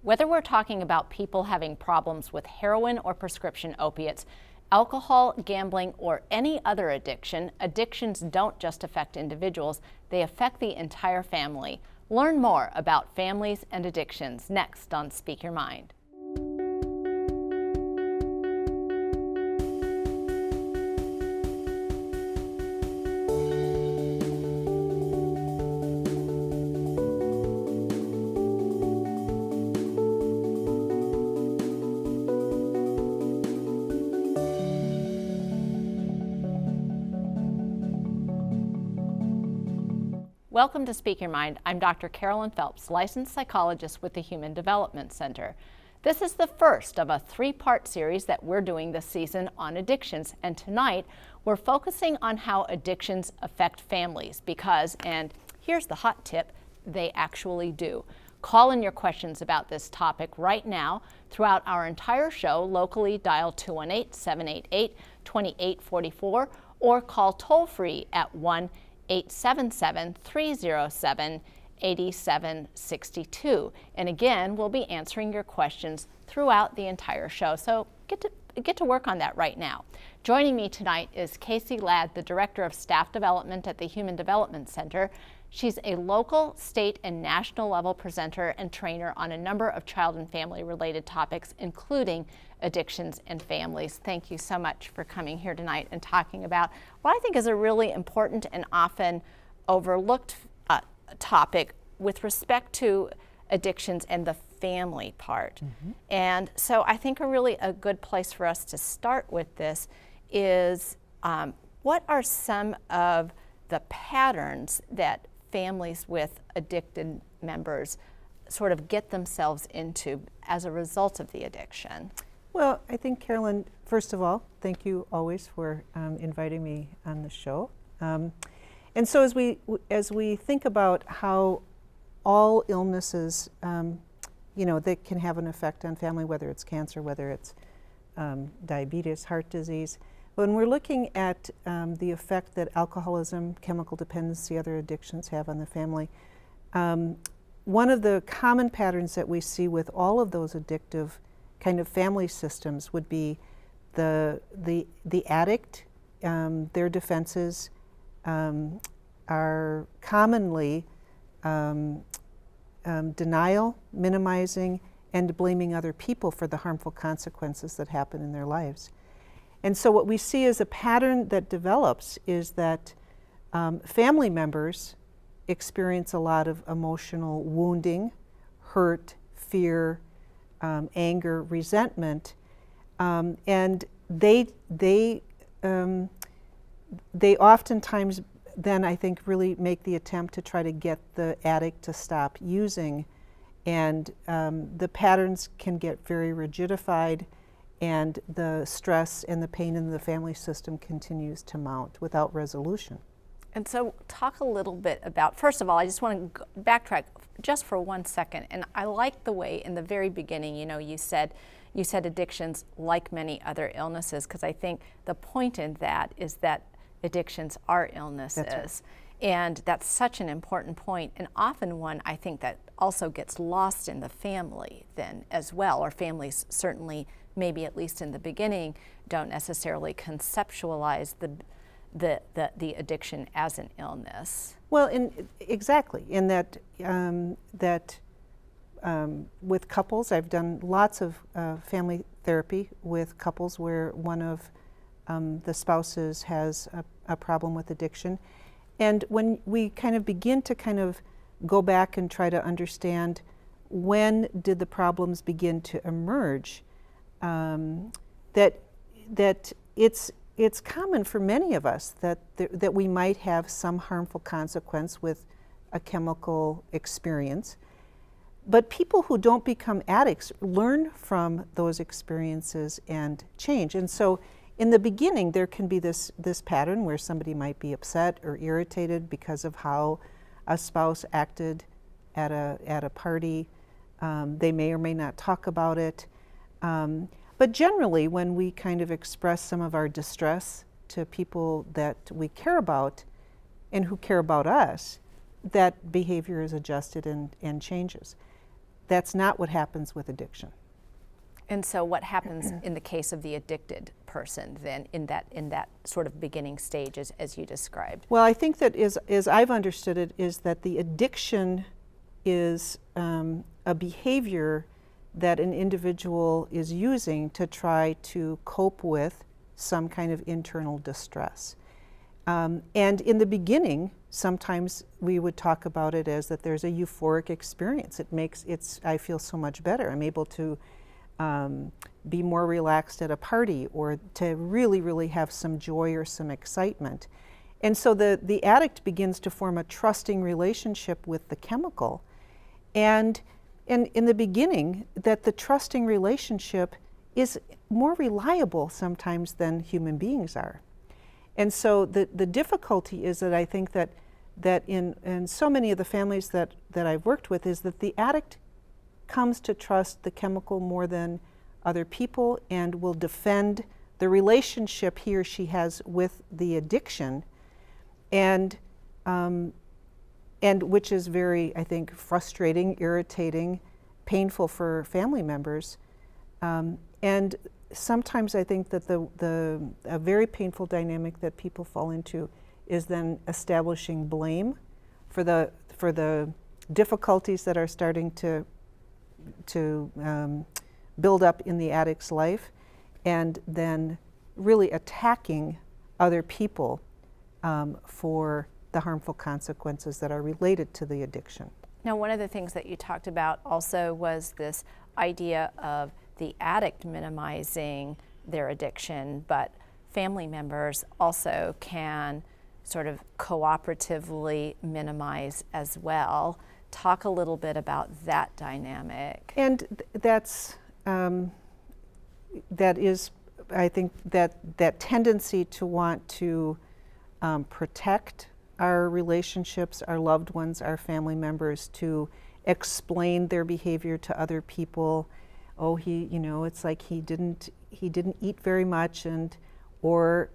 Whether we're talking about people having problems with heroin or prescription opiates, alcohol, gambling, or any other addiction, addictions don't just affect individuals, they affect the entire family. Learn more about families and addictions next on Speak Your Mind. Welcome to Speak Your Mind. I'm Dr. Carolyn Phelps, licensed psychologist with the Human Development Center. This is the first of a three-part series that we're doing this season on addictions, and tonight we're focusing on how addictions affect families because, and here's the hot tip, they actually do. Call in your questions about this topic right now. Throughout our entire show, locally dial 218-788-2844 or call toll-free at 1-877-307-8762. And again, we'll be answering your questions throughout the entire show. So get to work on that right now. Joining me tonight is Casey Ladd, the Director of Staff Development at the Human Development Center. She's a local, state, and national level presenter and trainer on a number of child and family related topics, including addictions and families. Thank you so much for coming here tonight and talking about what I think is a really important and often overlooked topic with respect to addictions and the family part. Mm-hmm. And so I think a good place for us to start with this is what are some of the patterns that families with addicted members sort of get themselves into as a result of the addiction? Well, I think, Carolyn, first of all, thank you always for inviting me on the show. And so as we think about how all illnesses, that can have an effect on family, whether it's cancer, whether it's diabetes, heart disease, when we're looking at the effect that alcoholism, chemical dependency, other addictions have on the family, one of the common patterns that we see with all of those addictive kind of family systems would be the addict, their defenses are commonly denial, minimizing, and blaming other people for the harmful consequences that happen in their lives. And so what we see as a pattern that develops is that family members experience a lot of emotional wounding, hurt, fear, anger, resentment, and they oftentimes then I think really make the attempt to try to get the addict to stop using, and the patterns can get very rigidified, and the stress and the pain in the family system continues to mount without resolution. And so talk a little bit about, first of all, I just want to backtrack just for 1 second. And I like the way in the very beginning, you said addictions like many other illnesses, because I think the point in that is that addictions are illnesses. That's right. And that's such an important point, and often one I think that also gets lost in the family then as well, or families certainly, maybe at least in the beginning, don't necessarily conceptualize the addiction as an illness. Well, exactly. In that with couples, I've done lots of family therapy with couples where one of the spouses has a problem with addiction. And when we kind of begin to kind of go back and try to understand when did the problems begin to emerge, that it's common for many of us that we might have some harmful consequence with a chemical experience. But people who don't become addicts learn from those experiences and change. And so in the beginning, there can be this pattern where somebody might be upset or irritated because of how a spouse acted at a party. They may or may not talk about it. But generally, when we kind of express some of our distress to people that we care about and who care about us, that behavior is adjusted and changes. that's not what happens with addiction. And so what happens in the case of the addicted person then in that sort of beginning stage as you described? Well, I think that as I've understood it, is that the addiction is a behavior that an individual is using to try to cope with some kind of internal distress. And in the beginning, sometimes we would talk about it as that there's a euphoric experience. I feel so much better. I'm able to be more relaxed at a party, or to really, really have some joy or some excitement. And so the addict begins to form a trusting relationship with the chemical. And in the beginning, that the trusting relationship is more reliable sometimes than human beings are. And so the difficulty is that I think that in so many of the families that I've worked with is that the addict comes to trust the chemical more than other people and will defend the relationship he or she has with the addiction, and which is very, I think, frustrating, irritating, painful for family members. And sometimes I think that a very painful dynamic that people fall into is then establishing blame for the difficulties that are starting to build up in the addict's life, and then really attacking other people for the harmful consequences that are related to the addiction. Now, one of the things that you talked about also was this idea of the addict minimizing their addiction, but family members also can sort of cooperatively minimize as well. Talk a little bit about that dynamic. And that is, I think, that tendency to want to protect our relationships, our loved ones, our family members, to explain their behavior to other people. Oh, it's like he didn't eat very much, or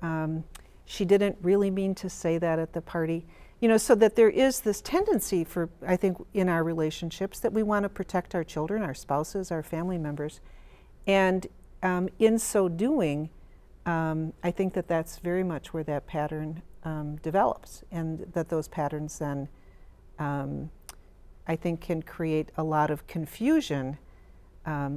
she didn't really mean to say that at the party. So that there is this tendency for, I think, in our relationships, that we want to protect our children, our spouses, our family members. And in so doing, I think that that's very much where that pattern develops, and that those patterns then, I think, can create a lot of confusion.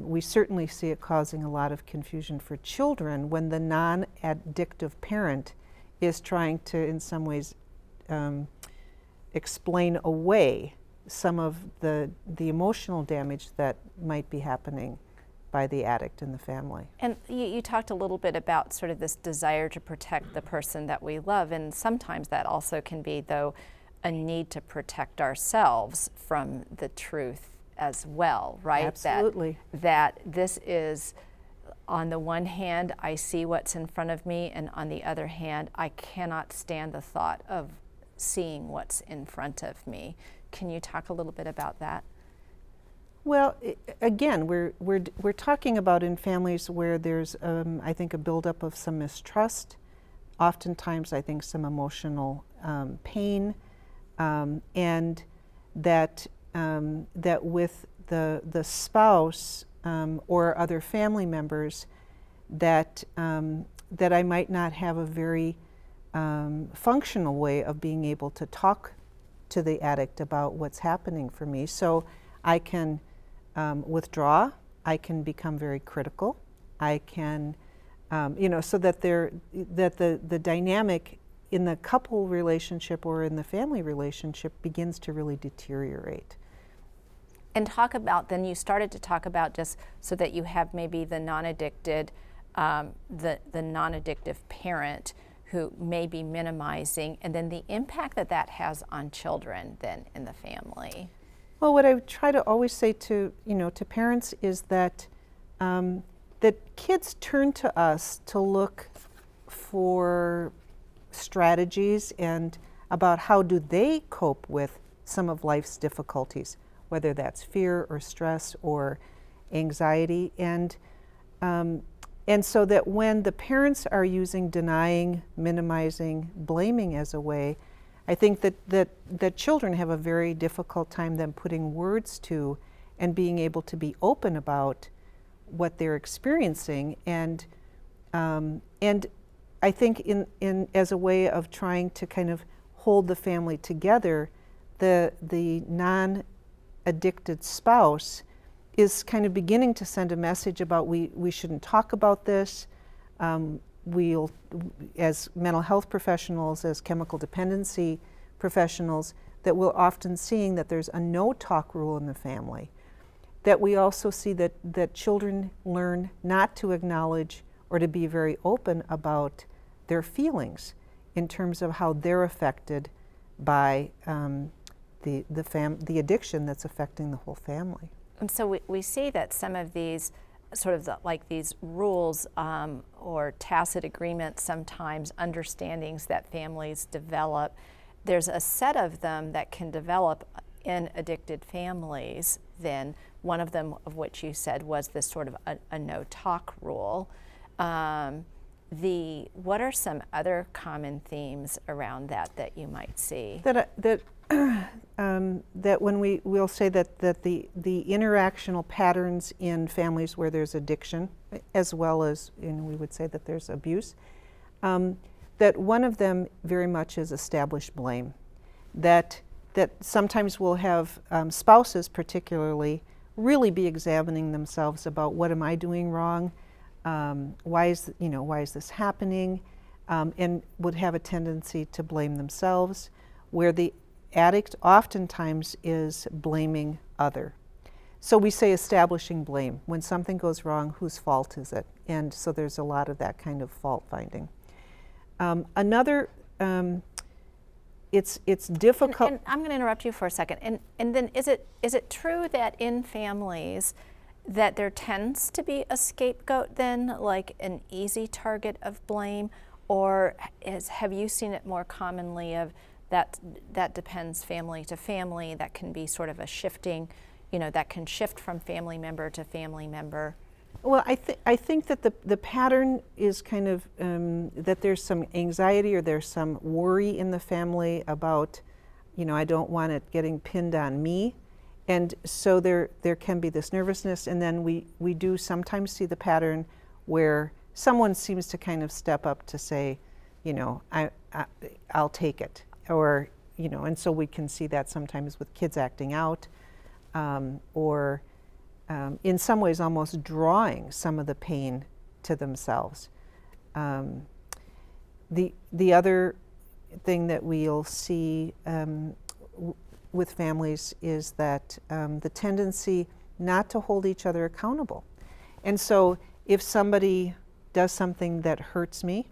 We certainly see it causing a lot of confusion for children when the non-addictive parent is trying to, in some ways, explain away some of the emotional damage that might be happening by the addict in the family. And you talked a little bit about sort of this desire to protect the person that we love, and sometimes that also can be, though, a need to protect ourselves from the truth as well, right? Absolutely. That this is, on the one hand, I see what's in front of me, and on the other hand, I cannot stand the thought of seeing what's in front of me. Can you talk a little bit about that? Well, again, we're talking about in families where there's, I think, a buildup of some mistrust, oftentimes, I think, some emotional pain, and that with the spouse or other family members, that I might not have a very functional way of being able to talk to the addict about what's happening for me. So I can withdraw, I can become very critical, I can, so that the dynamic in the couple relationship or in the family relationship begins to really deteriorate. And talk about, then you started to talk about, just so that you have maybe the non-addicted, the non-addictive parent who may be minimizing, and then the impact that has on children then in the family. Well, what I try to always say to parents is that that kids turn to us to look for strategies and about how do they cope with some of life's difficulties, whether that's fear or stress or anxiety, and so that when the parents are using denying, minimizing, blaming as a way, I think that children have a very difficult time then putting words to and being able to be open about what they're experiencing. And I think in as a way of trying to kind of hold the family together, the non-addicted spouse is kind of beginning to send a message about we shouldn't talk about this. We'll, as mental health professionals, as chemical dependency professionals, that we're often seeing that there's a no talk rule in the family. That we also see that children learn not to acknowledge or to be very open about their feelings in terms of how they're affected by the addiction that's affecting the whole family. And so we see that some of these sort of like these rules or tacit agreements, sometimes understandings that families develop, there's a set of them that can develop in addicted families. Then one of them of which you said was this sort of a no talk rule. What are some other common themes around that you might see? That when we'll say that the interactional patterns in families where there's addiction, as well as we would say that there's abuse, that one of them very much is established blame. That sometimes we'll have spouses particularly really be examining themselves about what am I doing wrong, why is this happening, and would have a tendency to blame themselves, where the addict oftentimes is blaming other. So we say establishing blame. When something goes wrong, whose fault is it? And so there's a lot of that kind of fault finding. It's difficult. And I'm going to interrupt you for a second. And then is it true that in families that there tends to be a scapegoat then, like an easy target of blame, or have you seen it more commonly of that depends family to family, that can be sort of a shifting, that can shift from family member to family member? Well, I think that the pattern is kind of that there's some anxiety or there's some worry in the family about, I don't want it getting pinned on me. And so there can be this nervousness, and then we do sometimes see the pattern where someone seems to kind of step up to say, I'll take it. Or, and so we can see that sometimes with kids acting out, or in some ways almost drawing some of the pain to themselves. The other thing that we'll see with families is that the tendency not to hold each other accountable. And so if somebody does something that hurts me,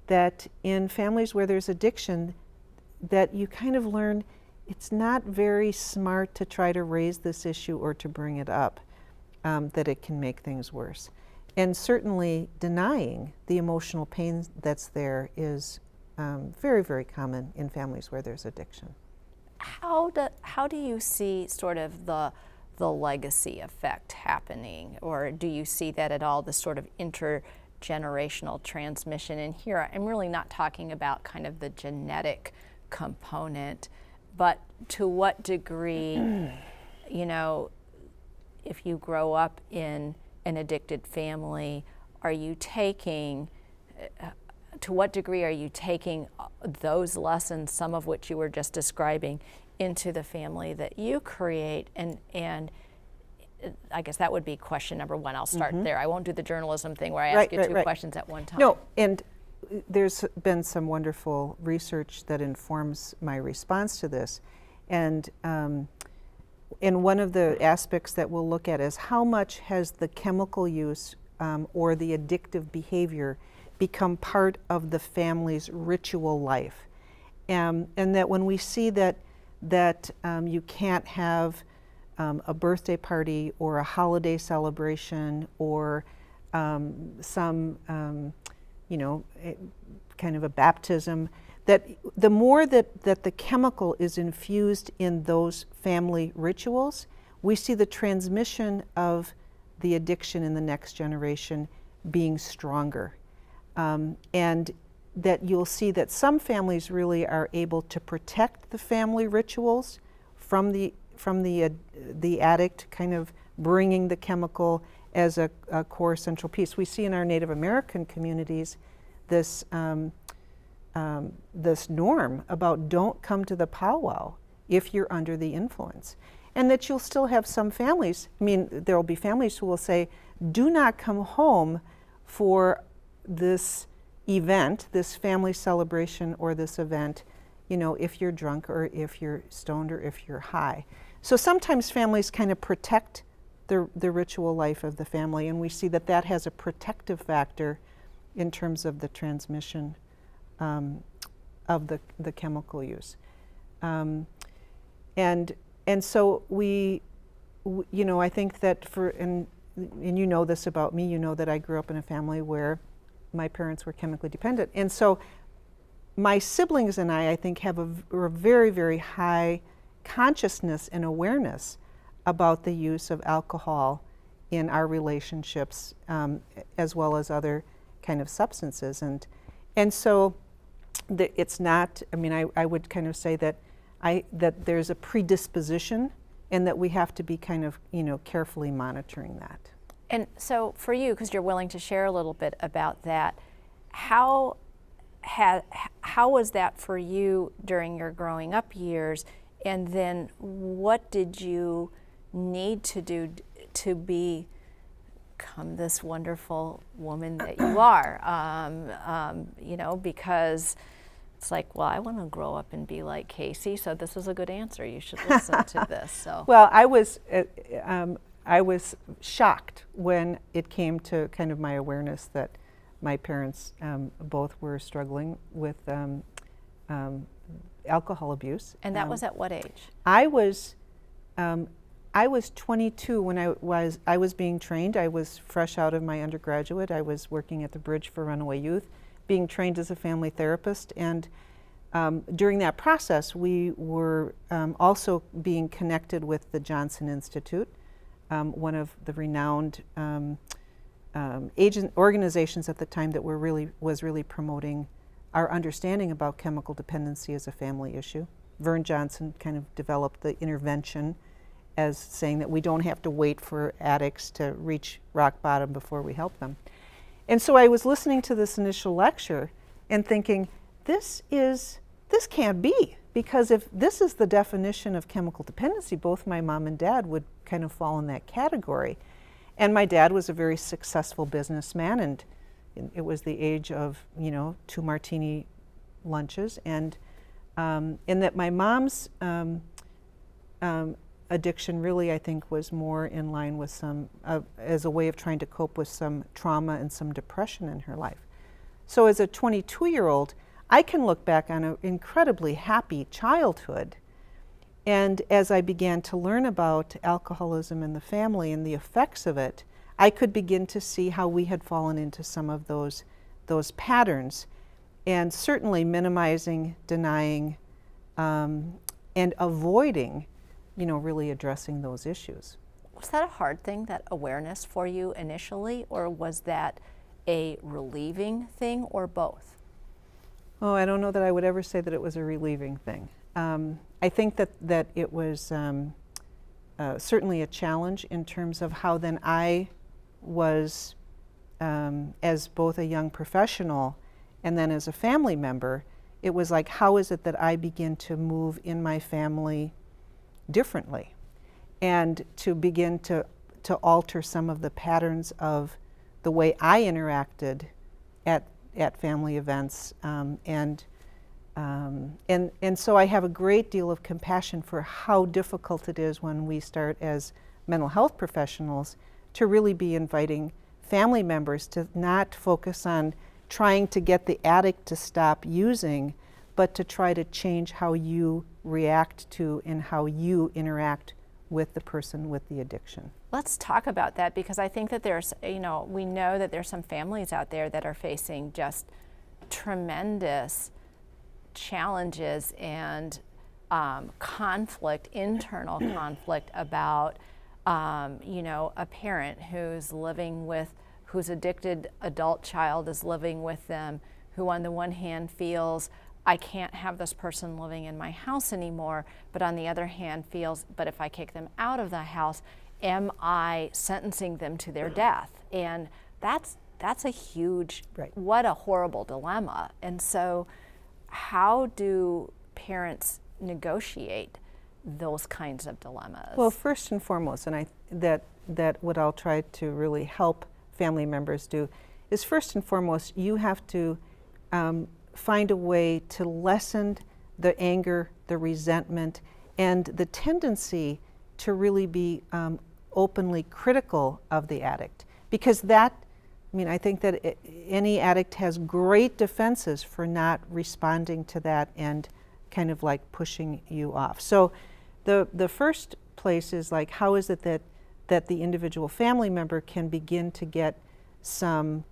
that in families where there's addiction, that you kind of learn it's not very smart to try to raise this issue or to bring it up, that it can make things worse. And certainly denying the emotional pain that's there is very, very common in families where there's addiction. How do you see sort of the legacy effect happening, or do you see that at all, the sort of intergenerational transmission? And here I'm really not talking about kind of the genetic component, but to what degree, if you grow up in an addicted family, to what degree are you taking those lessons, some of which you were just describing, into the family that you create? And I guess that would be question number one. I'll start there. I won't do the journalism thing where I ask you two questions at one time. No, and there's been some wonderful research that informs my response to this. And one of the aspects that we'll look at is how much has the chemical use or the addictive behavior become part of the family's ritual life. And that when we see that you can't have a birthday party or a holiday celebration or some kind of a baptism, that the more that the chemical is infused in those family rituals, we see the transmission of the addiction in the next generation being stronger. And that you'll see that some families really are able to protect the family rituals from the the addict kind of bringing the chemical as a core central piece. We see in our Native American communities this this norm about don't come to the powwow if you're under the influence. And that you'll still have some families, I mean, there will be families who will say, do not come home for this event, this family celebration or this event, you know, if you're drunk or if you're stoned or if you're high. So sometimes families kind of protect the ritual life of the family, and we see that that has a protective factor in terms of the transmission of the chemical use. And so we, you know, I think that and you know this about me, you know that I grew up in a family where my parents were chemically dependent. And so my siblings and I think, have a very, very high consciousness and awareness about the use of alcohol in our relationships, as well as other kind of substances. And so it's not, I mean, I would kind of say that that there's a predisposition, and that we have to be kind of, you know, carefully monitoring that. And so for you, because you're willing to share a little bit about that, how was that for you during your growing up years? And then what did you need to do to become this wonderful woman that you are? You know, because it's like, well, I want to grow up and be like Casey, so this is a good answer. You should listen to this. So. Well, I was shocked when it came to kind of my awareness that my parents both were struggling with alcohol abuse. And that was at what age? I was 22 when I was being trained. I was fresh out of my undergraduate. I was working at the Bridge for Runaway Youth, being trained as a family therapist. And during that process, we were also being connected with the Johnson Institute, one of the renowned organizations at the time that was really promoting our understanding about chemical dependency as a family issue. Vern Johnson kind of developed the intervention as saying that we don't have to wait for addicts to reach rock bottom before we help them. And so I was listening to this initial lecture and thinking, this can't be, because if this is the definition of chemical dependency, both my mom and dad would kind of fall in that category. And my dad was a very successful businessman, and it was the age of, you know, 2 martini lunches, and that my mom's addiction really, I think, was more in line with some, as a way of trying to cope with some trauma and some depression in her life. So as a 22-year-old, I can look back on an incredibly happy childhood. And as I began to learn about alcoholism in the family and the effects of it, I could begin to see how we had fallen into some of those patterns, and certainly minimizing, denying, and avoiding, you know, really addressing those issues. Was that a hard thing, that awareness for you initially, or was that a relieving thing, or both? Oh, I don't know that I would ever say that it was a relieving thing. I think that it was certainly a challenge in terms of how then I was, as both a young professional and then as a family member, it was like, how is it that I begin to move in my family differently, and to begin to alter some of the patterns of the way I interacted at family events, and so I have a great deal of compassion for how difficult it is when we start as mental health professionals to really be inviting family members to not focus on trying to get the addict to stop using, but to try to change how you react to and how you interact with the person with the addiction. Let's talk about that, because I think that there's, you know, we know that there's some families out there that are facing just tremendous challenges and conflict, internal conflict about, you know, a parent whose addicted adult child is living with them, who on the one hand feels I can't have this person living in my house anymore, but on the other hand feels, but if I kick them out of the house, am I sentencing them to their death? And that's a huge, Right. what a horrible dilemma. And so how do parents negotiate those kinds of dilemmas? Well, first and foremost, and that what I'll try to really help family members do is, first and foremost, you have to find a way to lessen the anger, the resentment, and the tendency to really be openly critical of the addict. Because I think that any addict has great defenses for not responding to that and kind of like pushing you off. So the first place is like, how is it that the individual family member can begin to get some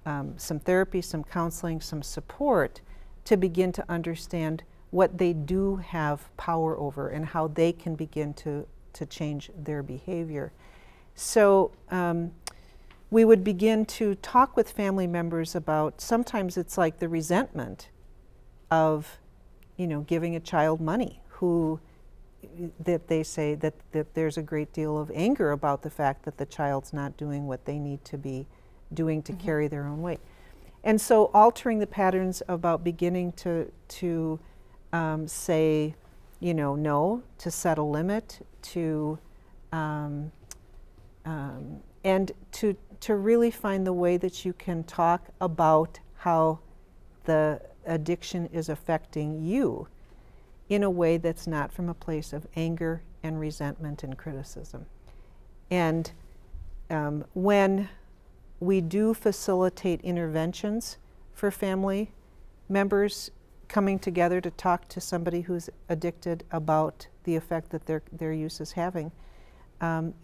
therapy, some counseling, some support to begin to understand what they do have power over and how they can begin to change their behavior. So we would begin to talk with family members about, sometimes it's like the resentment of, giving a child money, that they say that there's a great deal of anger about the fact that the child's not doing what they need to be doing to carry their own weight. And so altering the patterns about beginning to say, no, to set a limit, and to really find the way that you can talk about how the addiction is affecting you in a way that's not from a place of anger and resentment and criticism. And when we do facilitate interventions for family members coming together to talk to somebody who's addicted about the effect that their use is having,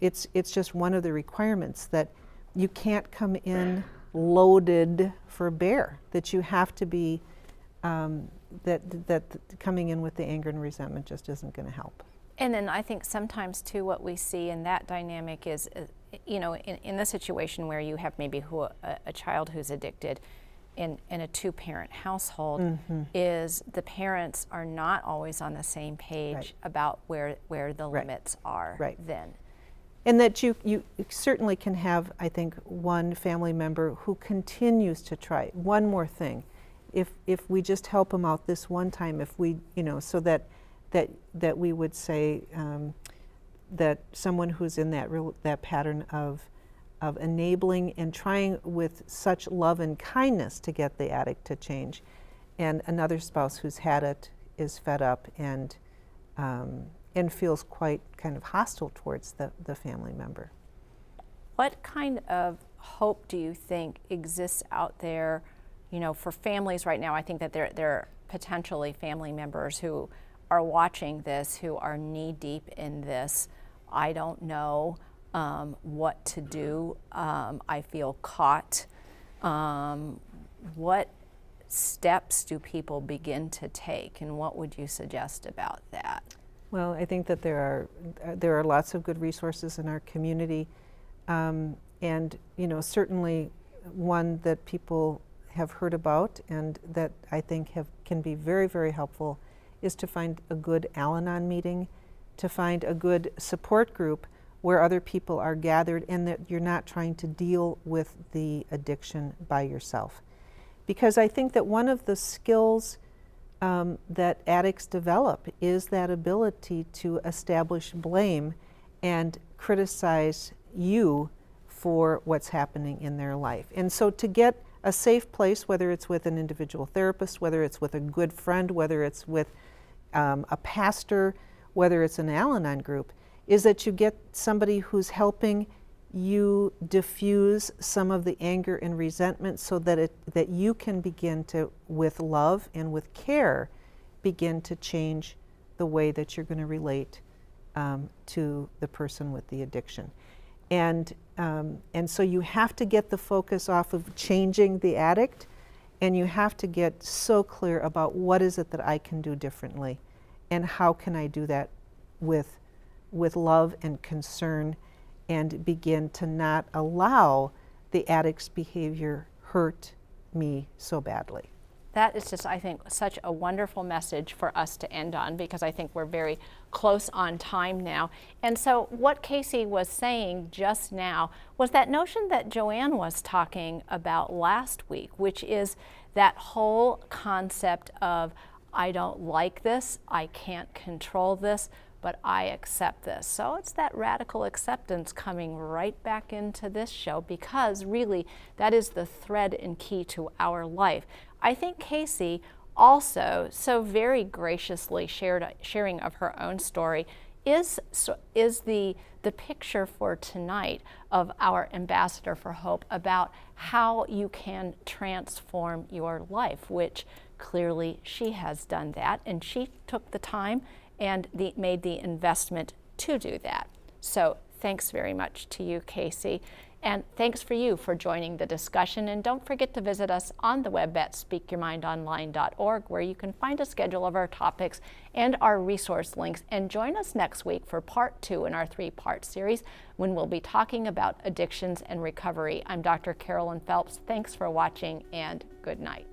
it's just one of the requirements that you can't come in loaded for bear, that you have to be, that coming in with the anger and resentment just isn't going to help. And then I think sometimes too what we see in that dynamic is, in the situation where you have maybe a child who's addicted in a two-parent household, is the parents are not always on the same page about where the limits are then. And that you certainly can have, I think, one family member who continues to try one more thing. If we just help them out this one time, if we, so that we would say that someone who's in that pattern of enabling and trying with such love and kindness to get the addict to change, and another spouse who's had it is fed up and feels quite kind of hostile towards the family member. What kind of hope do you think exists out there, for families right now? I think that there are potentially family members who are watching this, who are knee-deep in this. I don't know what to do. I feel caught. What steps do people begin to take, and what would you suggest about that? Well, I think that there are lots of good resources in our community, and certainly one that people have heard about and that I think can be very, very helpful is to find a good Al-Anon meeting, to find a good support group where other people are gathered and that you're not trying to deal with the addiction by yourself. Because I think that one of the skills that addicts develop is that ability to establish blame and criticize you for what's happening in their life. And so to get a safe place, whether it's with an individual therapist, whether it's with a good friend, whether it's with a pastor, whether it's an Al-Anon group, is that you get somebody who's helping you diffuse some of the anger and resentment so that you can begin to, with love and with care, begin to change the way that you're going to relate to the person with the addiction. And so you have to get the focus off of changing the addict, and you have to get so clear about what is it that I can do differently, and how can I do that with love and concern, and begin to not allow the addict's behavior hurt me so badly. that is just, I think, such a wonderful message for us to end on, because I think we're very close on time now. And so what Casey was saying just now was that notion that Joanne was talking about last week, which is that whole concept of, I don't like this, I can't control this, but I accept this. So it's that radical acceptance coming right back into this show, because really that is the thread and key to our life. I think Casey also so very graciously sharing of her own story is the picture for tonight of our ambassador for hope about how you can transform your life, which clearly she has done that, and she took the time and made the investment to do that. So thanks very much to you, Casey. And thanks for you for joining the discussion. And don't forget to visit us on the web at speakyourmindonline.org, where you can find a schedule of our topics and our resource links. And join us next week for part 2 in our 3-part series, when we'll be talking about addictions and recovery. I'm Dr. Carolyn Phelps. Thanks for watching, and good night.